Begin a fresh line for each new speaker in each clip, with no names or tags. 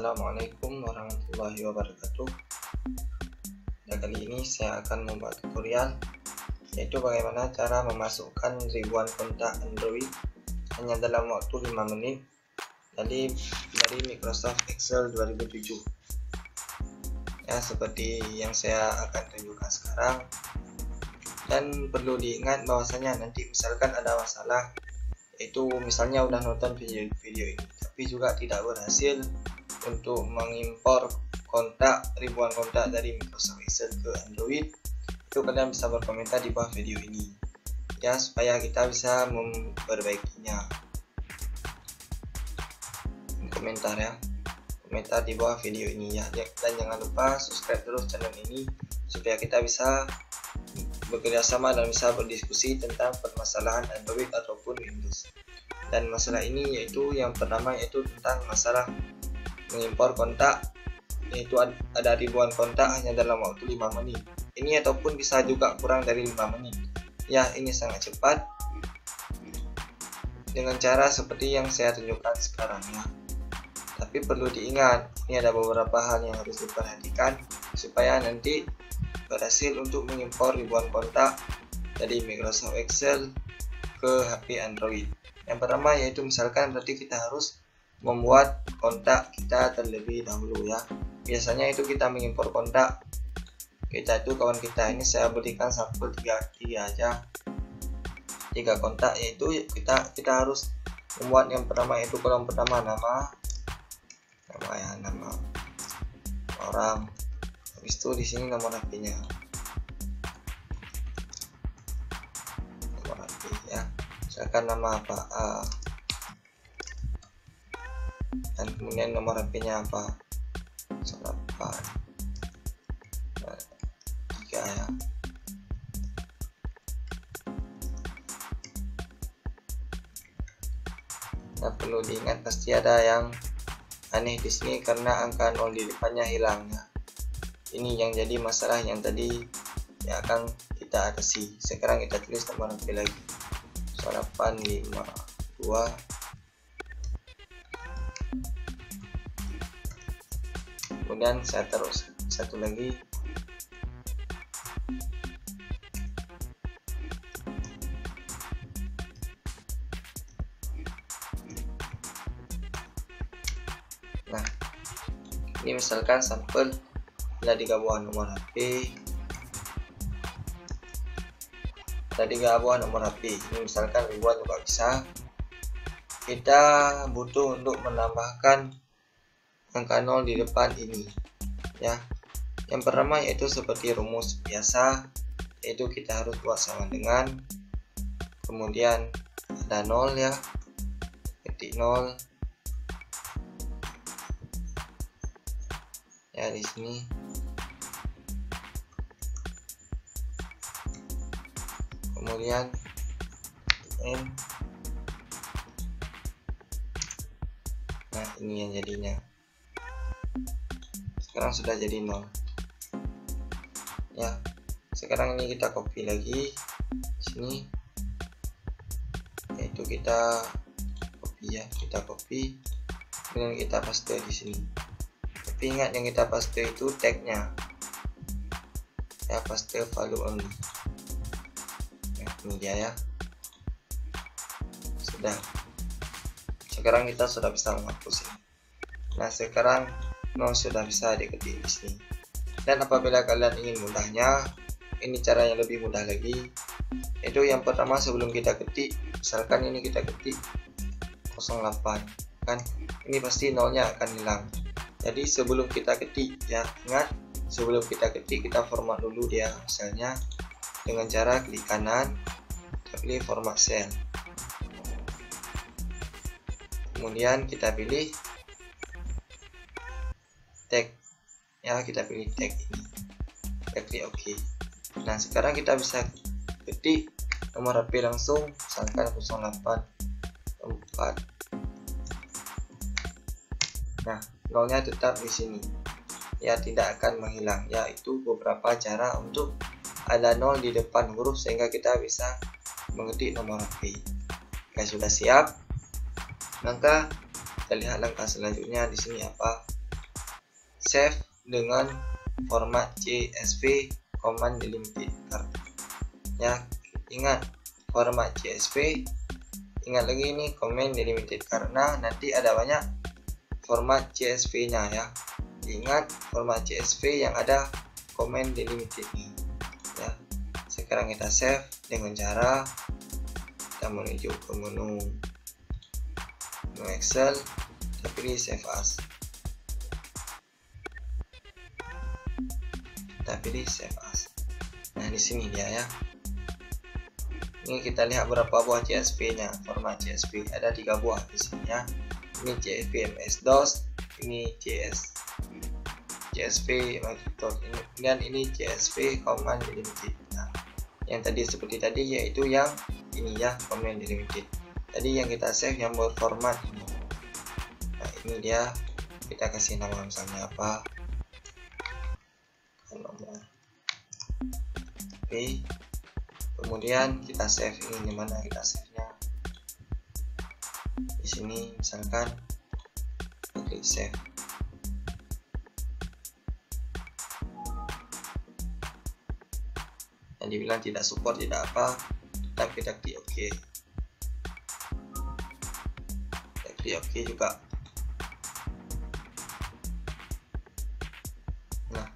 Assalamualaikum warahmatullahi wabarakatuh. Kali ini saya akan membuat tutorial yaitu bagaimana cara memasukkan ribuan kontak Android hanya dalam waktu 5 menit dari Microsoft Excel 2007. Ya, seperti yang saya akan tunjukkan sekarang. Dan perlu diingat bahwasanya nanti misalkan ada masalah, yaitu misalnya udah nonton video ini tapi juga tidak berhasil untuk mengimpor ribuan kontak dari Microsoft Excel ke Android, itu kalian bisa berkomentar di bawah video ini ya, supaya kita bisa memperbaikinya. Komentar di bawah video ini ya, dan jangan lupa subscribe terus channel ini supaya kita bisa bekerjasama dan bisa berdiskusi tentang permasalahan Android ataupun Windows. Dan masalah ini yaitu yang pertama yaitu tentang masalah mengimpor kontak, yaitu ada ribuan kontak hanya dalam waktu 5 menit. Ini ataupun bisa juga kurang dari 5 menit. Ya, ini sangat cepat dengan cara seperti yang saya tunjukkan sekarang ya. Tapi perlu diingat, ini ada beberapa hal yang harus diperhatikan supaya nanti berhasil untuk mengimpor ribuan kontak dari Microsoft Excel ke HP Android. Yang pertama yaitu misalkan berarti kita harus membuat kontak kita terlebih dahulu ya. Biasanya itu kita mengimpor kontak kita itu kawan kita ini, saya berikan sampel 3 aja, 3 kontak, yaitu kita harus membuat yang pertama yaitu kolom pertama nama orang, habis itu di sini nomor HP-nya, nomor HP ya, misalkan nama apa dan kemudian nomor HP-nya apa 3 ya. Nah, perlu diingat pasti ada yang aneh di sini karena angka 0 di depannya hilang ya. Ini yang jadi masalah yang tadi yang akan kita atasi. Sekarang kita tulis nomor HP lagi 852. Kemudian saya terus satu lagi nah, ini misalkan sampel ada 3 buah nomor HP, ada 3 buah nomor HP. Ini misalkan ribuan juga bisa. Kita butuh untuk menambahkan angka 0 di depan ini ya. Yang pertama yaitu seperti rumus biasa, yaitu kita harus buat sama dengan, kemudian ada 0 ya, ketik 0 ya di sini, kemudian N. Nah, ini yang jadinya. Sekarang sudah jadi 0 ya. Sekarang ini kita copy lagi sini, yaitu kita copy kemudian kita paste di sini. Tapi ingat yang kita paste itu tagnya ya, paste value only. Nah, ini dia ya. Sudah. Sekarang kita sudah bisa menghapus ini. Nah, sekarang 0 sudah bisa diketik di sini. Dan apabila kalian ingin mudahnya, ini cara yang lebih mudah lagi. Itu yang pertama, sebelum kita ketik, misalkan ini kita ketik 08 kan, ini pasti 0-nya akan hilang. Jadi sebelum kita ketik ya, ingat sebelum kita ketik kita format dulu dia, misalnya dengan cara klik kanan, kita pilih format cell, kemudian kita pilih tag ya, kita pilih tag ini, kita klik OK. Nah, sekarang kita bisa ketik nomor HP langsung, misalkan 084. Nah, 0-nya tetap di sini ya, tidak akan menghilang. Yaitu beberapa cara untuk ada 0 di depan huruf sehingga kita bisa mengetik nomor HP. Jika sudah siap, maka kita lihat langkah selanjutnya di sini apa. save dengan format CSV command delimited ya. Ingat format CSV, ingat lagi ini command delimited karena nanti ada banyak format CSV nya ya. Ingat format CSV yang ada command delimited nih ya. Sekarang kita save dengan cara kita menuju ke menu Excel, kita pilih save as, kita pilih save as. Nah di sini dia ya. Ini kita lihat berapa buah CSV nya. Format CSV ada 3 buah di sini ya. Ini CSV MS-DOS, ini CSV Microsoft, dan ini CSV command delimited. Nah, yang tadi seperti tadi yaitu yang ini ya, command delimited. Tadi yang kita save yang berformat ini. Nah ini dia, kita kasih nama misalnya apa, nomor. Oke. Kemudian kita save ini, di mana kita save-nya? Di sini misalkan klik save. Yang dibilang tidak support tidak apa, tetap kita klik OK. Kita klik OK juga. Nah,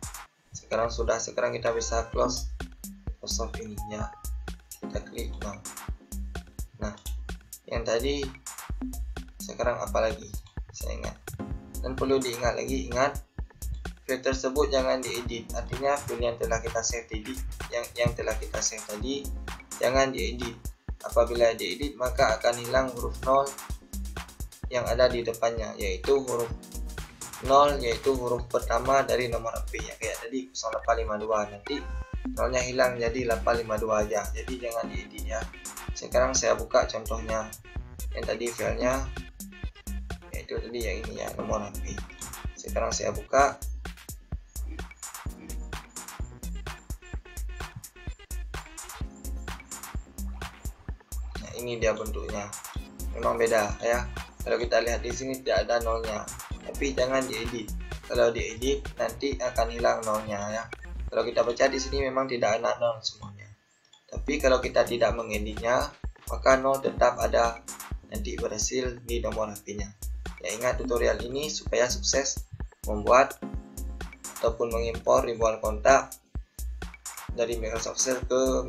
sekarang kita bisa close Microsoft ini ya. Kita klik no. Nah, yang tadi sekarang apa lagi? Saya ingat. Dan perlu diingat lagi, ingat file tersebut jangan diedit. Artinya file yang telah kita save tadi, yang telah kita save tadi jangan diedit. Apabila diedit maka akan hilang huruf 0 yang ada di depannya, yaitu huruf 0 yaitu huruf pertama dari nomor HP ya, kayak tadi 0852, nanti nolnya hilang jadi 852 aja, jadi jangan diedit ya. Sekarang saya buka contohnya yang tadi filenya, yaitu tadi yang ini ya, nomor HP. Sekarang saya buka. Nah ini dia bentuknya, memang beda ya. Kalau kita lihat di sini tidak ada nolnya, tapi jangan diedit. Kalau diedit nanti akan hilang nolnya ya. Kalau kita baca di sini memang tidak ada nol semuanya. Tapi kalau kita tidak mengeditnya, maka nol tetap ada nanti berhasil di nomor HP-nya. Ya ingat tutorial ini supaya sukses membuat ataupun mengimpor ribuan kontak dari Microsoft Excel ke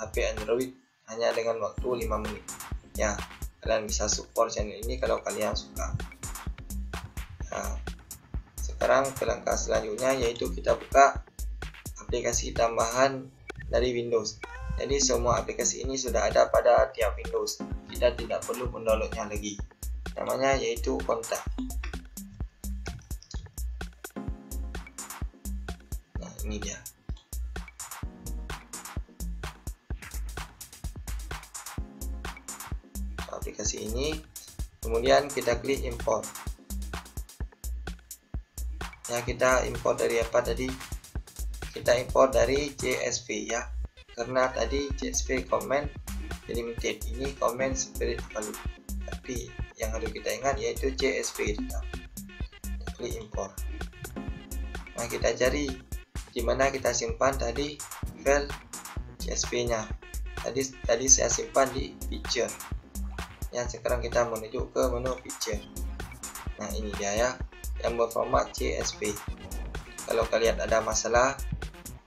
HP Android hanya dengan waktu 5 menit. Ya, kalian bisa support channel ini kalau kalian suka. Nah, sekarang ke langkah selanjutnya yaitu kita buka aplikasi tambahan dari Windows. Jadi semua aplikasi ini sudah ada pada tiap Windows. Kita tidak perlu mendownloadnya lagi. Namanya yaitu kontak. Nah ini dia. Aplikasi ini. Kemudian kita klik import. Ya kita import dari apa tadi? Kita import dari CSV ya, karena tadi CSV command delimited, ini command spirit value, tapi yang harus kita ingat yaitu CSV tetap. Kita klik import. Nah kita cari di mana kita simpan tadi file CSV nya. Tadi saya simpan di picture ya. Sekarang kita menuju ke menu picture. Nah ini dia ya, yang berformat CSV. Kalau kalian ada masalah,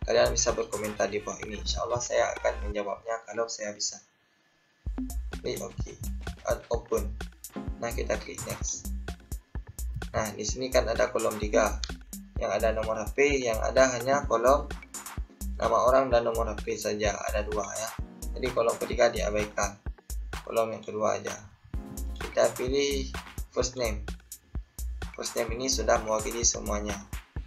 kalian bisa berkomentar di bawah ini. Insyaallah saya akan menjawabnya kalau saya bisa. Klik OK, add open. Nah kita klik next. Nah di sini kan ada kolom 3 yang ada nomor HP, yang ada hanya kolom nama orang dan nomor HP saja, ada 2 ya. Jadi kolom ketiga diabaikan, kolom yang kedua aja. Kita pilih first name. First name ini sudah mewakili semuanya,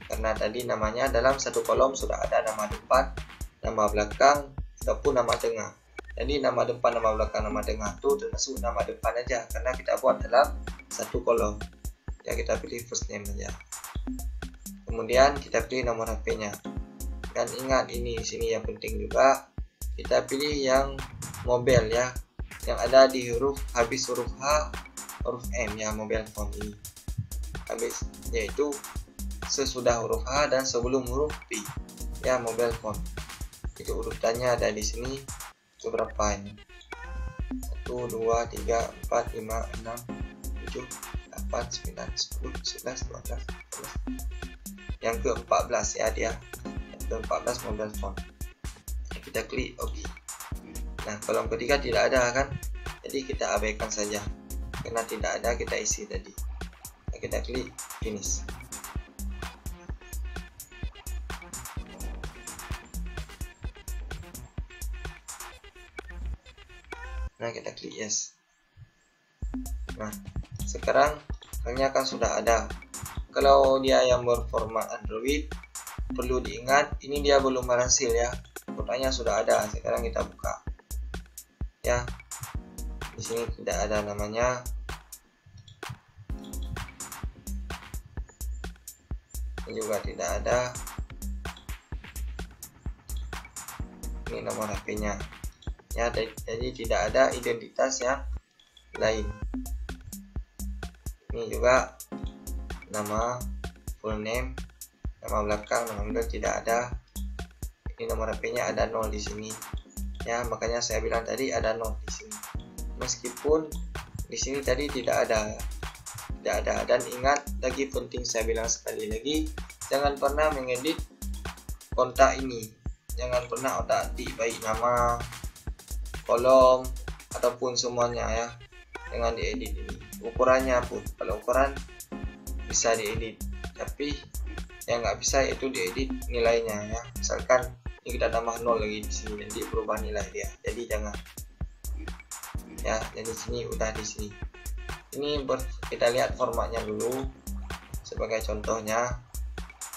karena tadi namanya dalam satu kolom sudah ada nama depan, nama belakang, ataupun nama tengah. Jadi nama depan, nama belakang, nama tengah itu termasuk nama depan aja, karena kita buat dalam satu kolom. Ya kita pilih first name saja. Kemudian kita pilih nomor HP-nya. Dan ingat ini di sini yang penting juga, kita pilih yang mobile ya, yang ada di huruf habis huruf H, huruf M ya, mobile phone ini. Habis yaitu sesudah huruf H dan sebelum huruf P. Ya, mobile phone. Itu urutannya ada di sini. Itu berapa ini? 1, 2, 3, 4, 5, 6, 7, 8, 9, 10, 11, 12, 13. Yang ke-14 ya dia. Yang ke-14 mobile phone. Kita klik OK. Nah, kolom ketiga tidak ada kan? Jadi kita abaikan saja. Karena tidak ada, kita isi tadi. Nah, kita klik finish. Nah, kita klik yes. Nah, sekarang filenya kan sudah ada. Kalau dia yang berformat Android, perlu diingat ini dia belum berhasil ya. Fotonya sudah ada. Sekarang kita buka. Ya. Di sini tidak ada namanya. Ini juga tidak ada. Ini nomor HP-nya. Ya, jadi tidak ada identitas yang lain. Ini juga nama, full name, nama belakang, nama middle tidak ada. Ini nomor HP-nya ada 0 di sini. Ya, makanya saya bilang tadi ada 0 di sini. Meskipun di sini tadi tidak ada. Tidak ada. Dan ingat lagi penting saya bilang sekali lagi, jangan pernah mengedit kontak ini. Jangan pernah otak-atik baik nama, kolom ataupun semuanya ya. Jangan diedit ini. Ukurannya pun, kalau ukuran bisa diedit, tapi yang nggak bisa itu diedit nilainya ya. Misalkan ini kita tambah 0 lagi di sini, nanti berubah nilai dia. Jadi jangan. Ya, jadi sini udah di sini. Ini kita lihat formatnya dulu sebagai contohnya,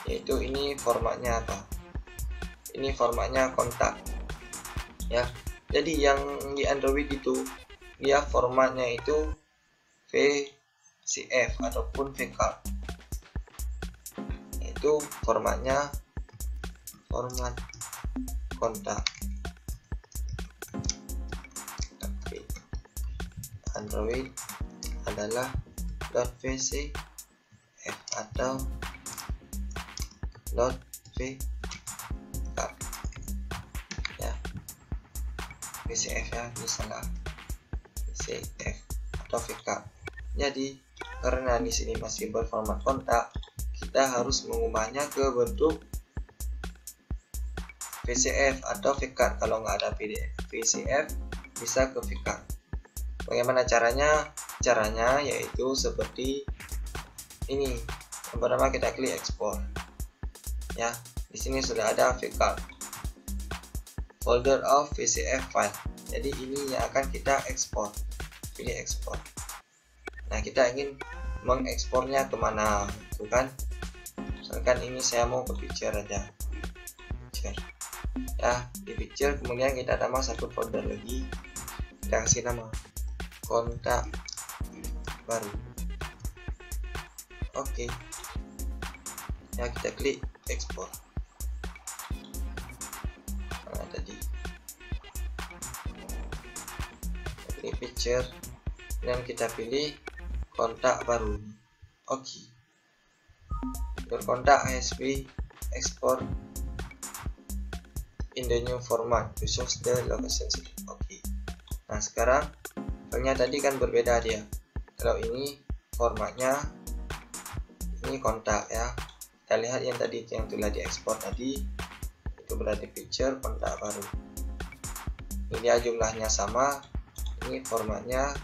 yaitu ini formatnya apa? Ini formatnya kontak. Ya. Jadi yang di Android itu dia formatnya itu VCF ataupun VCAR. Itu formatnya format kontak. Tapi Android adalah .vcf atau .vcap ya. VCF ya, ini salah. VCF atau VCap. Jadi karena di sini masih berformat kontak, kita harus mengubahnya ke bentuk VCF atau VCAR. Kalau nggak ada VCF, bisa ke VCAR. Bagaimana caranya? Caranya yaitu seperti ini. Yang pertama kita klik ekspor. Ya, di sini sudah ada VCAR. Folder of VCF file. Jadi ini yang akan kita ekspor. Pilih ekspor. Nah, kita ingin mengekspornya kemana? Itu kan? Misalkan ini saya mau ke picture aja. Picture. Ya, di picture kemudian kita tambah satu folder lagi. Kita kasih nama kontak baru. Oke. Ya, kita klik ekspor. Nah, tadi kita klik picture dan kita pilih kontak baru. Oke. Berkontak HSP export in the new format to show the location. Oke. Nah, sekarang filenya tadi kan berbeda dia. Kalau ini formatnya ini kontak ya. Kita lihat yang tadi yang telah diekspor tadi itu berarti picture kontak baru. Ini dia jumlahnya sama. Ini formatnya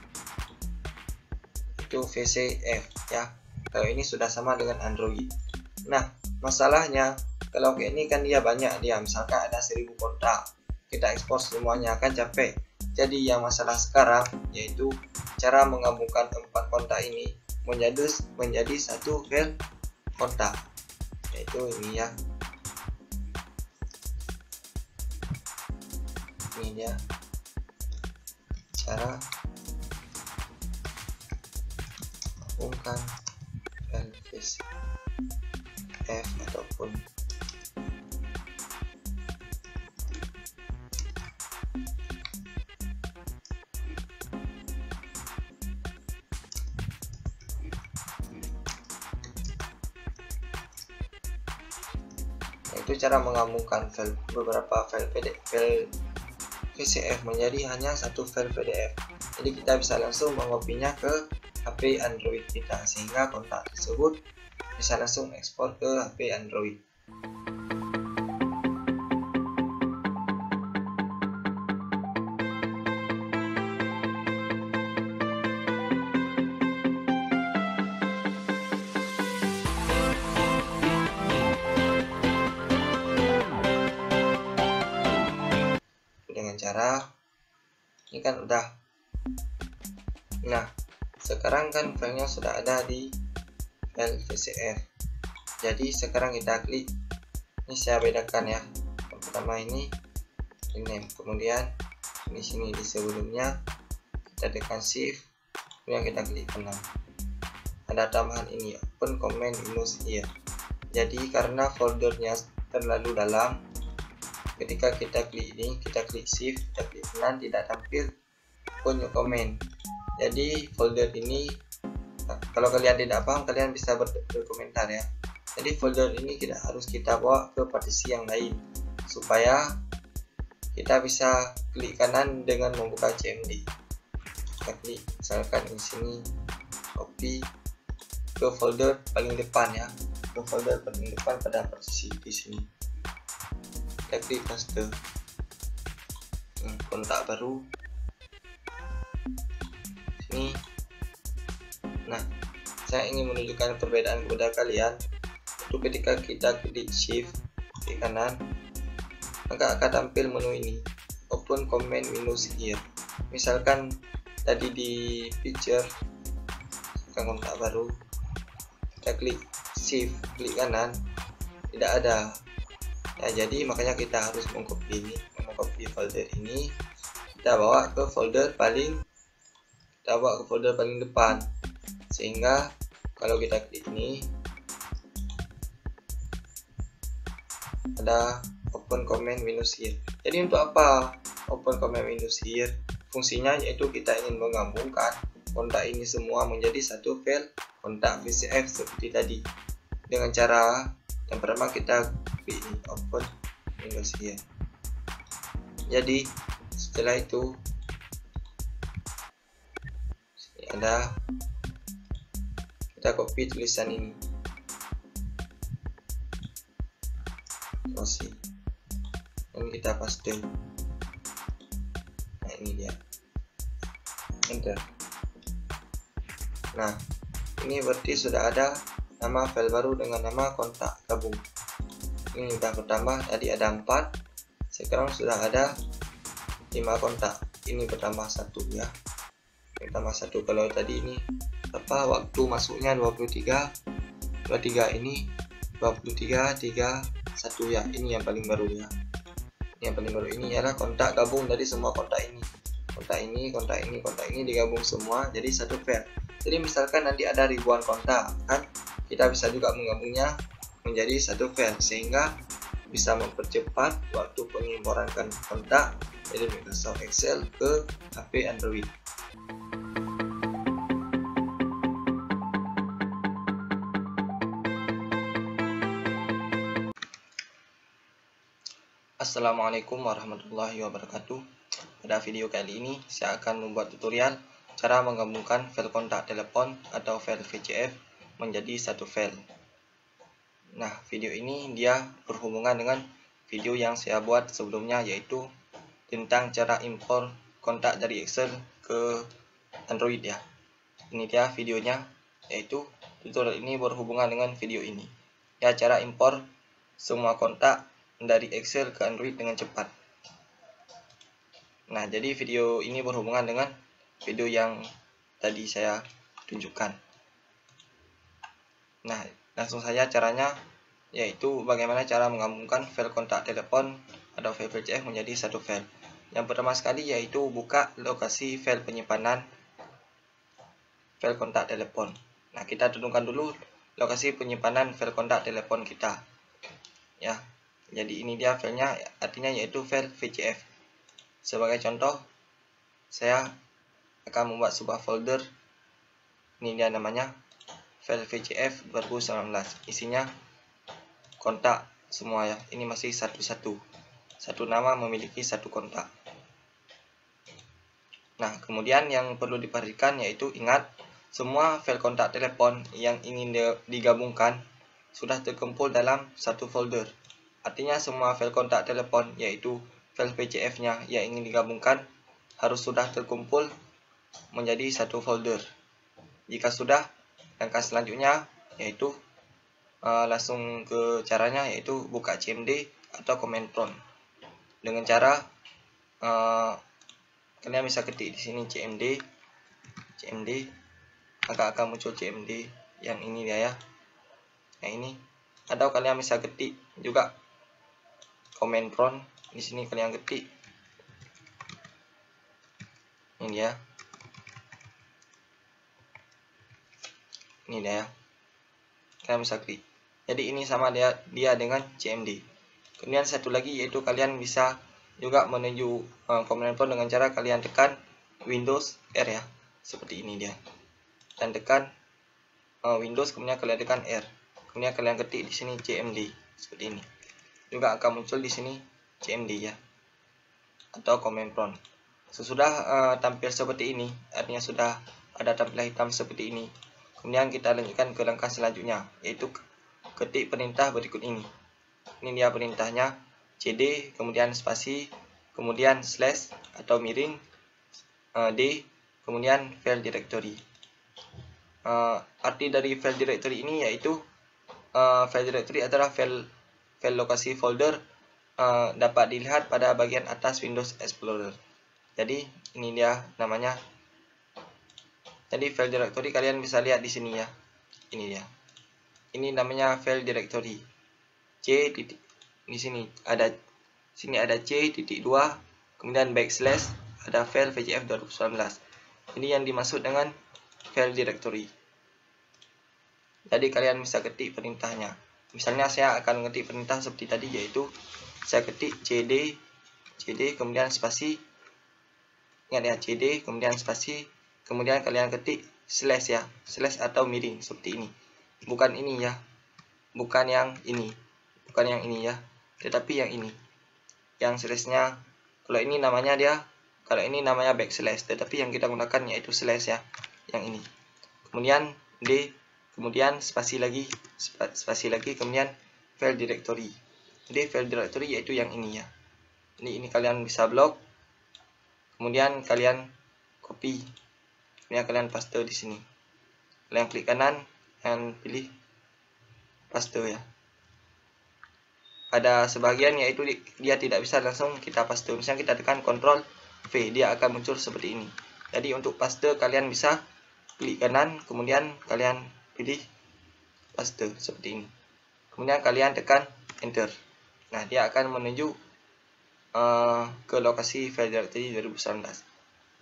itu VCF ya. Kalau ini sudah sama dengan Android. Nah, masalahnya kalau kayak ini kan dia banyak dia. Misalkan ada 1000 kontak. Kita ekspor semuanya kan capek. Jadi yang masalah sekarang yaitu cara menggabungkan 4 kontak ini menjadi satu file kontak, yaitu ini ya. Ini dia cara menggabungkan file VCF ataupun yaitu cara menggabungkan beberapa file VCF menjadi hanya satu file PDF. Jadi kita bisa langsung mengopinya ke HP Android kita, sehingga kontak tersebut bisa langsung ekspor ke HP Android. Dengan cara ini kan udah. Nah, sekarang kan filenya sudah ada di file VCF. Jadi sekarang kita klik. Ini saya bedakan ya. Yang pertama ini rename, kemudian di sini di sebelumnya kita tekan shift, kemudian kita klik kanan. Ada tambahan ini open comment minus here. Jadi karena foldernya terlalu dalam, ketika kita klik ini, kita klik shift, kita klik kanan, tidak tampil punya komen. Jadi folder ini, kalau kalian tidak paham, kalian bisa berkomentar ya. Jadi folder ini tidak harus kita bawa ke partisi yang lain, supaya kita bisa klik kanan dengan membuka CMD. Kita klik misalkan di sini, copy ke folder paling depan ya, ke folder paling depan pada partisi di sini. Kita klik paste, kontak baru sini. Nah, saya ingin menunjukkan perbedaan kepada kalian. Itu ketika kita klik shift klik kanan, maka akan tampil menu ini open comment minus here. Misalkan tadi di picture kontak baru, kita klik shift klik kanan, tidak ada. Nah, jadi makanya kita harus mengcopy folder ini, kita bawa ke folder paling depan, sehingga kalau kita klik ini ada open comment minus here. Jadi untuk apa open comment minus here? Fungsinya yaitu kita ingin menggabungkan kontak ini semua menjadi satu file kontak VCF seperti tadi. Dengan cara yang pertama kita klik ini open minus here. Jadi setelah itu ada, kita copy tulisan ini, dan kita paste. Nah, ini dia, enter. Nah, ini berarti sudah ada nama file baru dengan nama kontak gabung. Ini sudah bertambah, tadi ada 4, sekarang sudah ada 5 kontak. Ini bertambah 1 ya, bertambah 1. Kalau tadi ini waktu masuknya 23, ini 23, 1 ya. Ini yang paling baru ya. Yang paling baru ini adalah kontak gabung dari semua kontak ini. Kontak ini digabung semua jadi satu file. Jadi misalkan nanti ada ribuan kontak kan, kita bisa juga menggabungnya menjadi satu file, sehingga bisa mempercepat waktu pengimporan kontak dari Microsoft Excel ke HP Android. Assalamualaikum warahmatullahi wabarakatuh. Pada video kali ini saya akan membuat tutorial cara menggabungkan file kontak telepon atau file VCF menjadi satu file. Nah, video ini dia berhubungan dengan video yang saya buat sebelumnya, yaitu tentang cara impor kontak dari Excel ke Android ya. Ini dia videonya, yaitu tutorial ini berhubungan dengan video ini. Ya, cara impor semua kontak dari Excel ke Android dengan cepat. Nah, jadi video ini berhubungan dengan video yang tadi saya tunjukkan. Nah, langsung saja caranya, yaitu bagaimana cara menggabungkan file kontak telepon atau file VCF menjadi satu file. Yang pertama sekali yaitu buka lokasi file penyimpanan file kontak telepon. Nah, kita tentukan dulu lokasi penyimpanan file kontak telepon kita. Ya, jadi ini dia filenya, artinya yaitu file VCF. Sebagai contoh, saya akan membuat sebuah folder. Ini dia namanya file VCF 2019. Isinya kontak semua ya. Ini masih satu nama memiliki satu kontak. Nah, kemudian yang perlu diperhatikan yaitu ingat semua file kontak telepon yang ingin digabungkan sudah terkumpul dalam satu folder. Artinya semua file kontak telepon yaitu file PCF-nya yang ingin digabungkan harus sudah terkumpul menjadi satu folder. Jika sudah, langkah selanjutnya yaitu langsung ke caranya, yaitu buka CMD atau command prompt dengan cara kalian bisa ketik di sini CMD, maka akan muncul CMD yang ini dia ya, yang ini. Atau kalian bisa ketik juga command prompt di sini, kalian ketik ini dia, ini dia ya, kalian bisa klik. Jadi ini sama dia dengan CMD. Kemudian satu lagi yaitu kalian bisa juga menuju command prompt dengan cara kalian tekan Windows R ya, seperti ini dia. Dan tekan Windows, kemudian kalian tekan R. Kemudian kalian ketik di sini CMD seperti ini. Juga akan muncul di sini CMD ya, atau command prompt. Sesudah tampil seperti ini, artinya sudah ada tampilan hitam seperti ini. Kemudian kita lanjutkan ke langkah selanjutnya, yaitu ketik perintah berikut ini. Ini dia perintahnya, cd, kemudian spasi, kemudian slash atau miring, d, kemudian file directory. Arti dari file directory ini yaitu file directory adalah file lokasi folder dapat dilihat pada bagian atas Windows Explorer. Jadi ini dia namanya. Jadi file directory kalian bisa lihat di sini ya. Ini dia. Ini namanya file directory. C titik, di sini ada C.2, kemudian backslash, ada file VCF 2019. Ini yang dimaksud dengan file directory. Jadi kalian bisa ketik perintahnya. Misalnya saya akan mengetik perintah seperti tadi, yaitu saya ketik cd kemudian spasi, ingat ya, cd kemudian spasi, kemudian kalian ketik slash ya, slash atau miring seperti ini. Bukan ini ya, bukan yang ini ya, tetapi yang ini, yang slashnya. Kalau ini namanya backslash, tetapi yang kita gunakan yaitu slash ya, yang ini. Kemudian d, kemudian spasi lagi, kemudian file directory. D file directory yaitu yang ini ya. Ini kalian bisa blok, kemudian kalian copy, kemudian kalian paste di sini. Kalian klik kanan dan pilih paste ya. Ada sebagian yaitu dia tidak bisa langsung kita paste. Misalnya kita tekan Ctrl V, dia akan muncul seperti ini. Jadi untuk paste kalian bisa klik kanan, kemudian kalian pilih paste seperti ini. Kemudian kalian tekan Enter. Nah, dia akan menuju ke lokasi file directory 2019.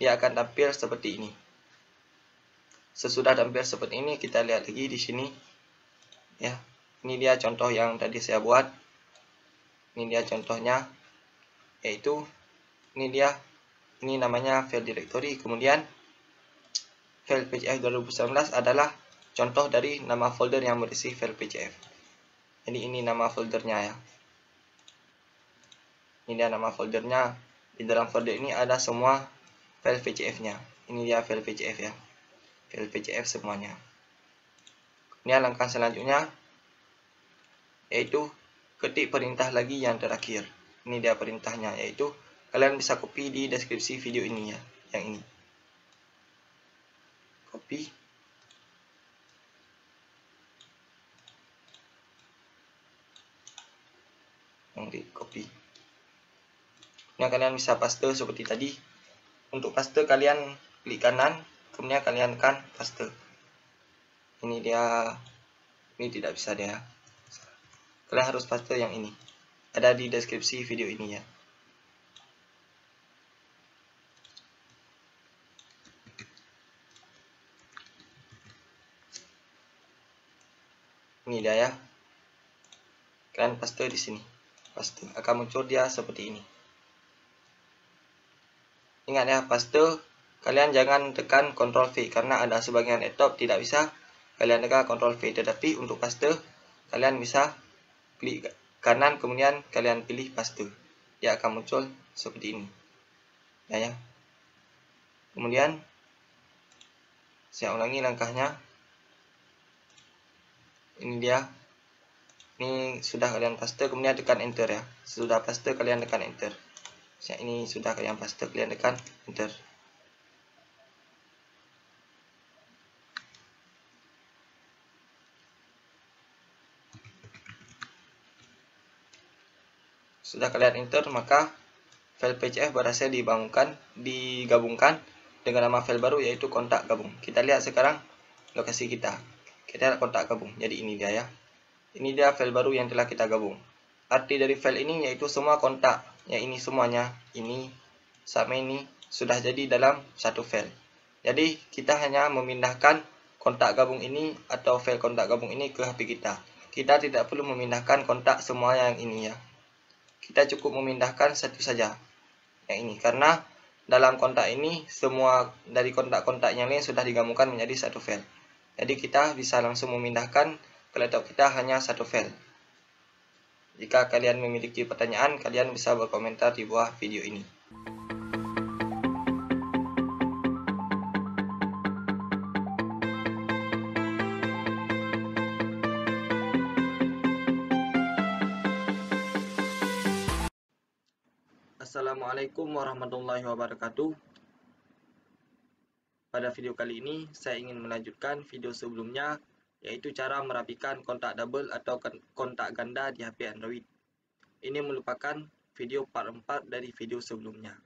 Dia akan tampil seperti ini. Sesudah tampil seperti ini, kita lihat lagi di sini ya. Ini dia contoh yang tadi saya buat. Ini dia contohnya, yaitu ini namanya file directory, kemudian file PCF 2019 adalah contoh dari nama folder yang berisi file PCF. Jadi ini nama foldernya ya. Ini dia nama foldernya. Di dalam folder ini ada semua file PCF-nya. Ini dia file PCF ya. File PCF semuanya. Ini langkah selanjutnya yaitu ketik perintah lagi yang terakhir. Ini dia perintahnya, yaitu kalian bisa copy di deskripsi video ini ya, yang ini. Copy. Nanti copy. Nah, kalian bisa paste seperti tadi. Untuk paste kalian klik kanan, kemudian kalian tekan paste. Ini dia, ini tidak bisa dia. Kalian harus paste yang ini. Ada di deskripsi video ini ya. Ini dia ya. Kalian paste di sini. Paste akan muncul dia seperti ini. Ingat ya, paste kalian jangan tekan Ctrl V karena ada sebagian laptop tidak bisa kalian tekan Ctrl V, tetapi untuk paste kalian bisa klik kanan, kemudian kalian pilih paste. Dia akan muncul seperti ini. Ya. Kemudian saya ulangi langkahnya. Ini dia. Ini sudah kalian paste, kemudian tekan enter ya. Sudah paste, kalian tekan enter. Ini sudah kalian paste, kalian tekan enter. Sudah kalian enter, maka file PCF berhasil digabungkan dengan nama file baru, yaitu kontak gabung. Kita lihat sekarang lokasi kita. Kita lihat kontak gabung. Jadi ini dia ya. Ini dia file baru yang telah kita gabung. Arti dari file ini yaitu semua kontak, ya ini semuanya, ini sama ini sudah jadi dalam satu file. Jadi kita hanya memindahkan kontak gabung ini atau file kontak gabung ini ke HP kita. Kita tidak perlu memindahkan kontak semua yang ini ya. Kita cukup memindahkan satu saja, yang ini, karena dalam kontak ini semua dari kontak-kontak yang lain sudah digabungkan menjadi satu file. Jadi kita bisa langsung memindahkan ke laptop kita hanya satu file. Jika kalian memiliki pertanyaan, kalian bisa berkomentar di bawah video ini. Assalamualaikum warahmatullahi wabarakatuh. Pada video kali ini, saya ingin melanjutkan video sebelumnya, yaitu cara merapikan kontak double atau kontak ganda di HP Android. Ini merupakan video part 4 dari video sebelumnya.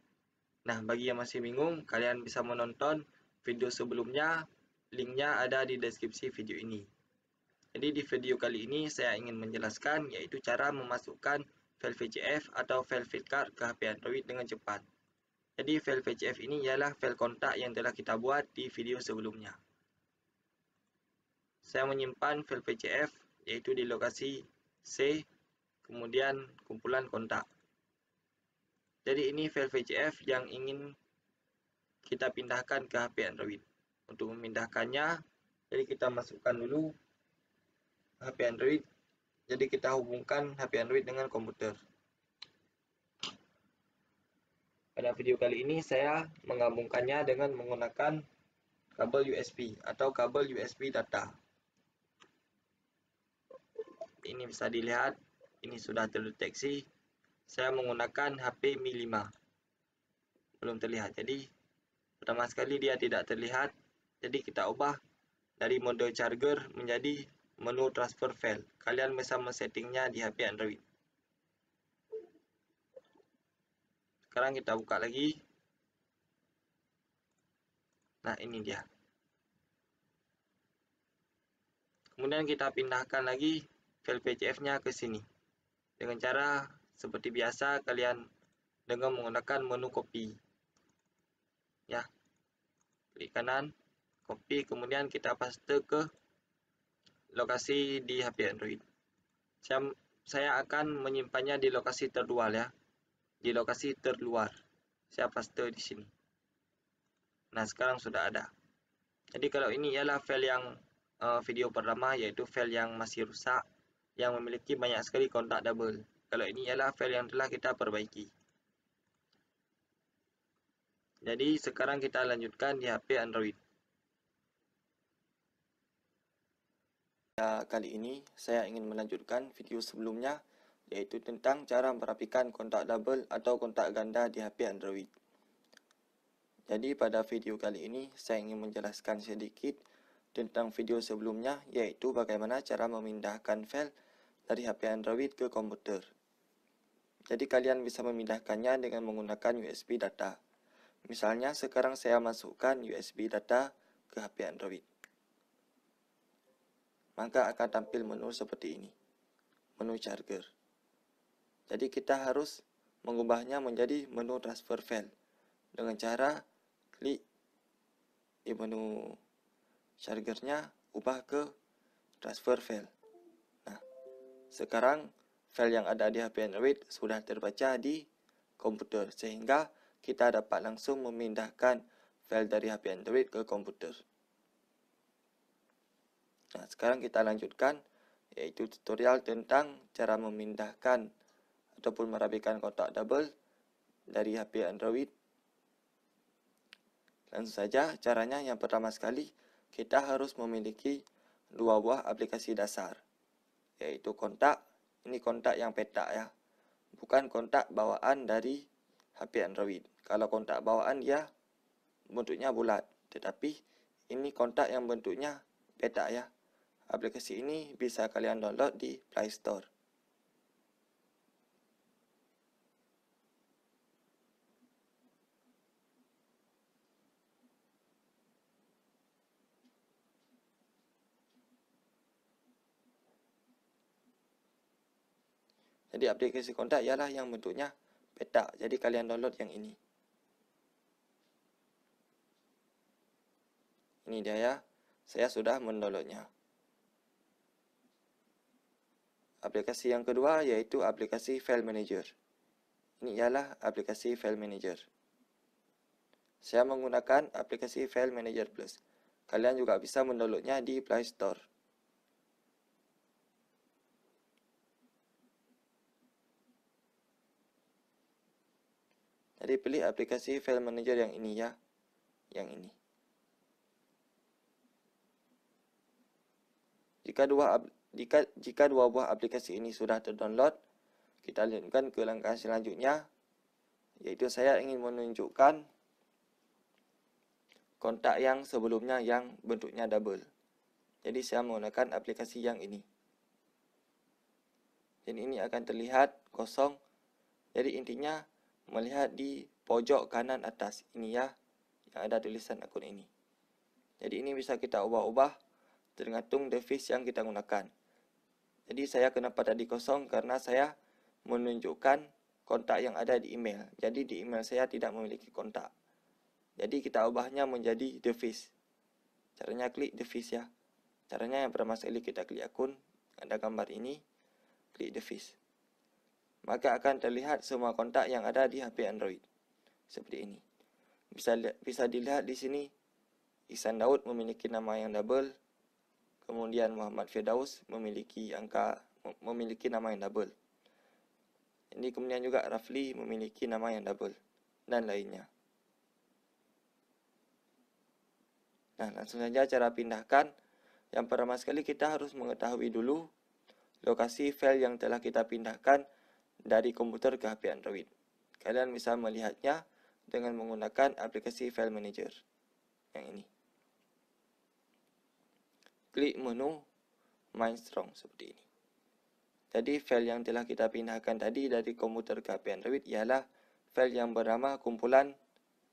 Nah, bagi yang masih bingung, kalian bisa menonton video sebelumnya, linknya ada di deskripsi video ini. Jadi di video kali ini, saya ingin menjelaskan, yaitu cara memasukkan file VCF atau file fitcard ke HP Android dengan cepat. Jadi file VCF ini ialah file kontak yang telah kita buat di video sebelumnya. Saya menyimpan file VCF yaitu di lokasi C, kemudian kumpulan kontak. Jadi ini file VCF yang ingin kita pindahkan ke HP Android. Untuk memindahkannya, jadi kita masukkan dulu HP Android. Jadi kita hubungkan HP Android dengan komputer. Pada video kali ini saya menggabungkannya dengan menggunakan kabel USB atau kabel USB data. Ini bisa dilihat, ini sudah terdeteksi. Saya menggunakan HP Mi 5. Belum terlihat. Jadi pertama sekali dia tidak terlihat. Jadi kita ubah dari mode charger menjadi menu transfer file. Kalian bisa men-settingnya di HP Android. Sekarang kita buka lagi. Nah, ini dia. Kemudian kita pindahkan lagi file PCF-nya ke sini. Dengan cara seperti biasa, kalian dengan menggunakan menu copy. Ya. Klik kanan, copy, kemudian kita paste ke lokasi di HP Android. Saya akan menyimpannya di lokasi terluar ya. Di lokasi terluar. Saya paste di sini. Nah, sekarang sudah ada. Jadi kalau ini ialah file yang video pertama, yaitu file yang masih rusak, yang memiliki banyak sekali kontak double. Kalau ini ialah file yang telah kita perbaiki. Jadi sekarang kita lanjutkan di HP Android. Kali ini saya ingin melanjutkan video sebelumnya, yaitu tentang cara merapikan kontak double atau kontak ganda di HP Android. Jadi pada video kali ini saya ingin menjelaskan sedikit tentang video sebelumnya, yaitu bagaimana cara memindahkan file dari HP Android ke komputer. Jadi kalian bisa memindahkannya dengan menggunakan USB data. Misalnya sekarang saya masukkan USB data ke HP Android. Maka akan tampil menu seperti ini. Menu charger. Jadi kita harus mengubahnya menjadi menu transfer file. Dengan cara klik di menu chargernya, ubah ke transfer file. Nah, sekarang file yang ada di HP Android sudah terbaca di komputer, sehingga kita dapat langsung memindahkan file dari HP Android ke komputer. Nah, sekarang kita lanjutkan,
yaitu tutorial tentang cara memindahkan ataupun merapikan kontak double dari HP Android. Langsung saja, caranya yang pertama sekali, kita harus memiliki dua buah aplikasi dasar, yaitu kontak, ini kontak yang petak ya, bukan kontak bawaan dari HP Android. Kalau kontak bawaan dia bentuknya bulat, tetapi ini kontak yang bentuknya petak ya. Aplikasi ini bisa kalian download di Play Store. Jadi aplikasi kontak ialah yang bentuknya petak. Jadi kalian download yang ini. Ini dia ya. Saya sudah mendownloadnya. Aplikasi yang kedua yaitu aplikasi File Manager. Ini ialah aplikasi File Manager. Saya menggunakan aplikasi File Manager Plus. Kalian juga bisa mendownloadnya di Play Store. Jadi pilih aplikasi File Manager yang ini ya. Yang ini. Jika dua buah aplikasi ini sudah terdownload, kita lanjutkan ke langkah selanjutnya, yaitu saya ingin menunjukkan kontak yang sebelumnya yang bentuknya double. Jadi saya menggunakan aplikasi yang ini. Dan ini akan terlihat kosong. Jadi intinya melihat di pojok kanan atas ini ya, yang ada tulisan akun ini. Jadi ini bisa kita ubah-ubah tergantung device yang kita gunakan. Jadi saya kenapa tadi kosong, karena saya menunjukkan kontak yang ada di email. Jadi di email saya tidak memiliki kontak. Jadi kita ubahnya menjadi device. Caranya klik device ya. Caranya yang pertama sekali kita klik akun, ada gambar ini, klik device. Maka akan terlihat semua kontak yang ada di HP Android. Seperti ini. Bisa dilihat di sini, Ihsan Daud memiliki nama yang double. Kemudian Muhammad Firdaus memiliki nama yang double. Ini kemudian juga Rafli memiliki nama yang double dan lainnya. Nah, langsung saja cara pindahkan. Yang pertama sekali kita harus mengetahui dulu lokasi file yang telah kita pindahkan dari komputer ke HP Android. Kalian bisa melihatnya dengan menggunakan aplikasi File Manager yang ini. Klik menu Main Strong seperti ini. Jadi file yang telah kita pindahkan tadi dari komputer ke HP Android ialah file yang bernama kumpulan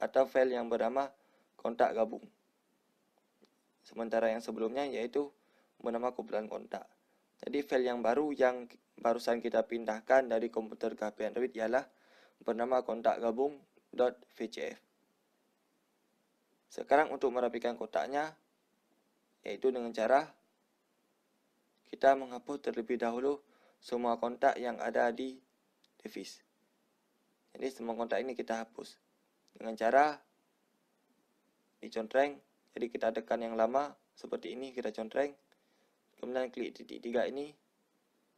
atau file yang bernama kontak gabung. Sementara yang sebelumnya yaitu bernama kumpulan kontak. Jadi file yang baru yang barusan kita pindahkan dari komputer ke HP Android ialah bernama kontak gabung.vcf. Sekarang untuk merapikan kontaknya, yaitu dengan cara kita menghapus terlebih dahulu semua kontak yang ada di device. Jadi semua kontak ini kita hapus dengan cara dicontreng. Jadi kita tekan yang lama seperti ini, kita contreng, kemudian klik titik 3 ini,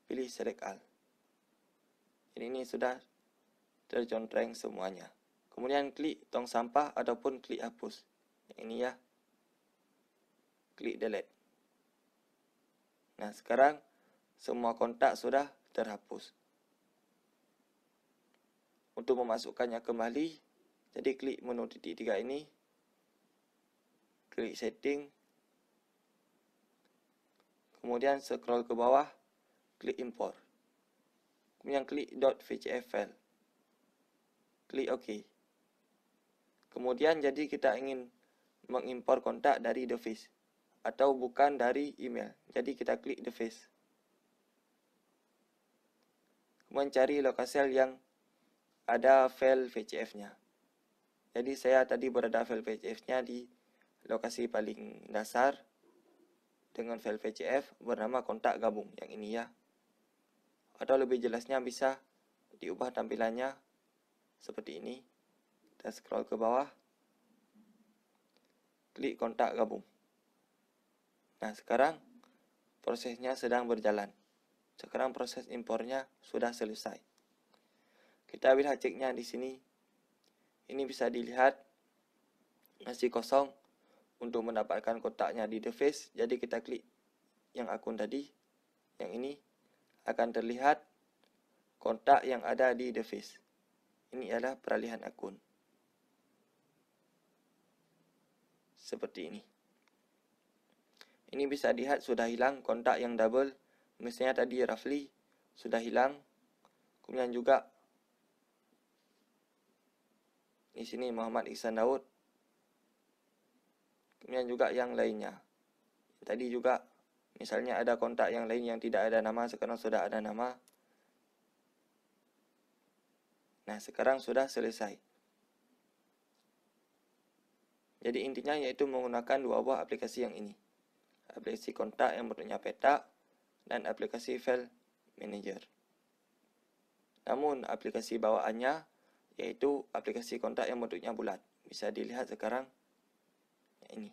pilih select all. Jadi ini sudah tercontreng semuanya. Kemudian klik tong sampah ataupun klik hapus. Yang ini ya, klik delete. Nah, sekarang semua kontak sudah terhapus. Untuk memasukkannya kembali, jadi klik menu titik 3 ini, klik setting, kemudian scroll ke bawah, klik import. Kemudian klik .vcf file. Klik OK. Kemudian jadi kita ingin mengimpor kontak dari device atau bukan dari email. Jadi kita klik device. Kemudian cari lokasi yang ada file VCF-nya. Jadi saya tadi berada file VCF-nya di lokasi paling dasar dengan file VCF bernama kontak gabung yang ini ya. Atau lebih jelasnya bisa diubah tampilannya seperti ini. Kita scroll ke bawah, klik kontak gabung. Nah, sekarang prosesnya sedang berjalan. Sekarang proses impornya sudah selesai. Kita lihat ceknya di sini. Ini bisa dilihat masih kosong. Untuk mendapatkan kotaknya di device, jadi kita klik yang akun tadi, yang ini akan terlihat kontak yang ada di device. Ini adalah peralihan akun. Seperti ini. Ini bisa dilihat sudah hilang kontak yang double. Misalnya tadi Rafli sudah hilang. Kemudian juga di sini Muhammad Ihsan Daud. Kemudian juga yang lainnya. Tadi juga misalnya ada kontak yang lain yang tidak ada nama, sekarang sudah ada nama. Nah, sekarang sudah selesai. Jadi intinya yaitu menggunakan dua buah aplikasi yang ini. Aplikasi kontak yang bentuknya peta dan aplikasi file manager. Namun aplikasi bawaannya yaitu aplikasi kontak yang bentuknya bulat. Bisa dilihat sekarang ini.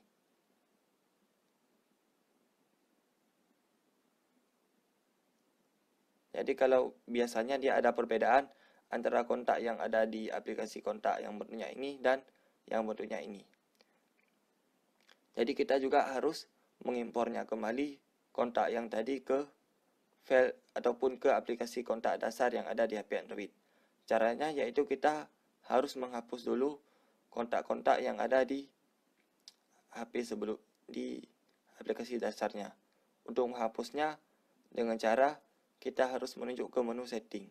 Jadi kalau biasanya dia ada perbedaan antara kontak yang ada di aplikasi kontak yang bentuknya ini dan yang bentuknya ini. Jadi kita juga harus mengimpornya kembali kontak yang tadi ke file ataupun ke aplikasi kontak dasar yang ada di HP Android. Caranya yaitu kita harus menghapus dulu kontak-kontak yang ada di HP sebelum di aplikasi dasarnya. Untuk menghapusnya dengan cara kita harus menunjuk ke menu setting.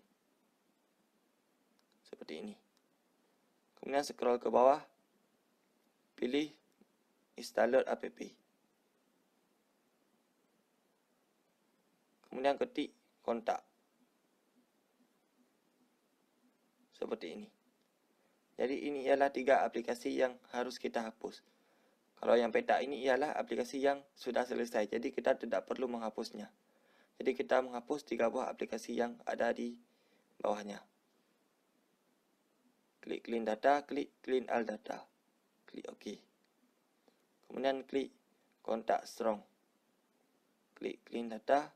Seperti ini. Kemudian scroll ke bawah, pilih installer app. Kemudian ketik kontak. Seperti ini. Jadi ini ialah 3 aplikasi yang harus kita hapus. Kalau yang peta ini ialah aplikasi yang sudah selesai. Jadi kita tidak perlu menghapusnya. Jadi kita menghapus 3 buah aplikasi yang ada di bawahnya. Klik clean data, klik clean all data. Klik OK. Kemudian klik kontak strong. Klik clean data,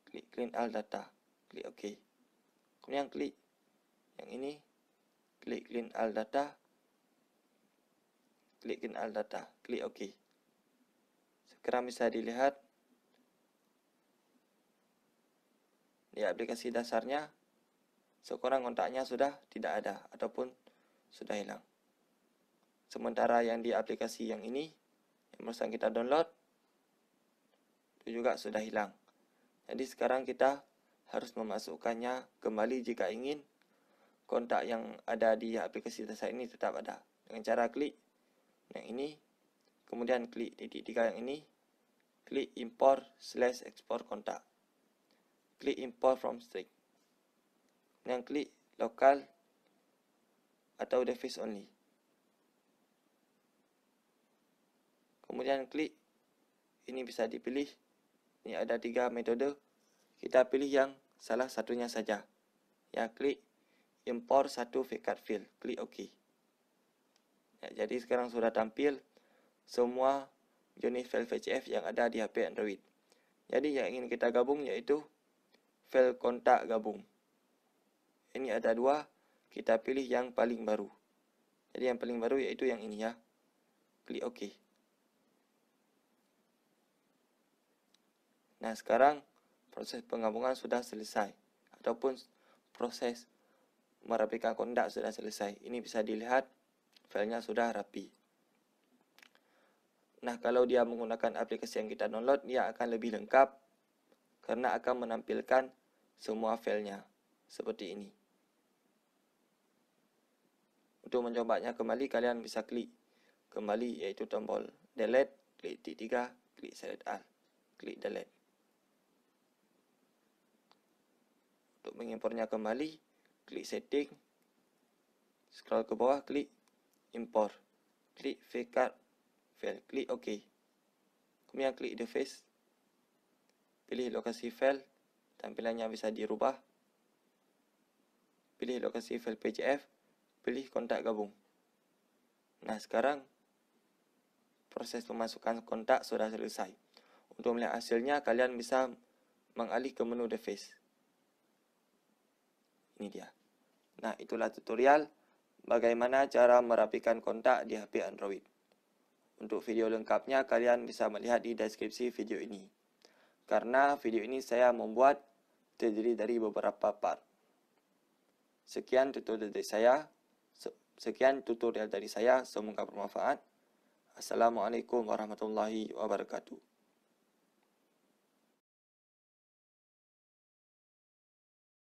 klik clean all data. Klik OK. Kemudian klik yang ini, klik clean all data, klik clean all data, klik OK. Sekarang bisa dilihat di aplikasi dasarnya sekarang kontaknya sudah tidak ada ataupun sudah hilang. Sementara yang di aplikasi yang ini yang barusan kita download itu juga sudah hilang. Jadi sekarang kita harus memasukkannya kembali jika ingin kontak yang ada di aplikasi dasar ini tetap ada. Dengan cara klik yang ini, kemudian klik titik 3 yang ini, klik import/export kontak. Klik import from string. Kemudian klik local atau device only. Kemudian klik, ini bisa dipilih. Ini ada 3 metode. Kita pilih yang salah satunya saja. Ya, klik import satu vcard file. Klik OK. Ya, jadi sekarang sudah tampil semua jenis file VCF yang ada di HP Android. Jadi yang ingin kita gabung yaitu file kontak gabung. Ini ada 2. Kita pilih yang paling baru. Jadi yang paling baru yaitu yang ini ya. Klik OK. Nah, sekarang proses penggabungan sudah selesai. Ataupun proses merapikan kontak sudah selesai. Ini bisa dilihat filenya sudah rapi. Nah, kalau dia menggunakan aplikasi yang kita download, dia akan lebih lengkap karena akan menampilkan semua filenya seperti ini. Untuk mencobanya kembali, kalian bisa klik kembali yaitu tombol delete, klik titik 3, klik select all, klik delete. Untuk mengimpornya kembali, klik setting, scroll ke bawah, klik import, klik vcard file, klik OK. Kemudian klik device, pilih lokasi file, tampilannya bisa dirubah. Pilih lokasi file PCF, pilih kontak gabung. Nah, sekarang proses pemasukan kontak sudah selesai. Untuk melihat hasilnya, kalian bisa mengalih ke menu device. Ini dia. Nah, itulah tutorial bagaimana cara merapikan kontak di HP Android. Untuk video lengkapnya, kalian bisa melihat di deskripsi video ini. Karena video ini saya membuat terdiri dari beberapa part. Sekian tutorial dari saya. Semoga bermanfaat. Assalamualaikum warahmatullahi wabarakatuh.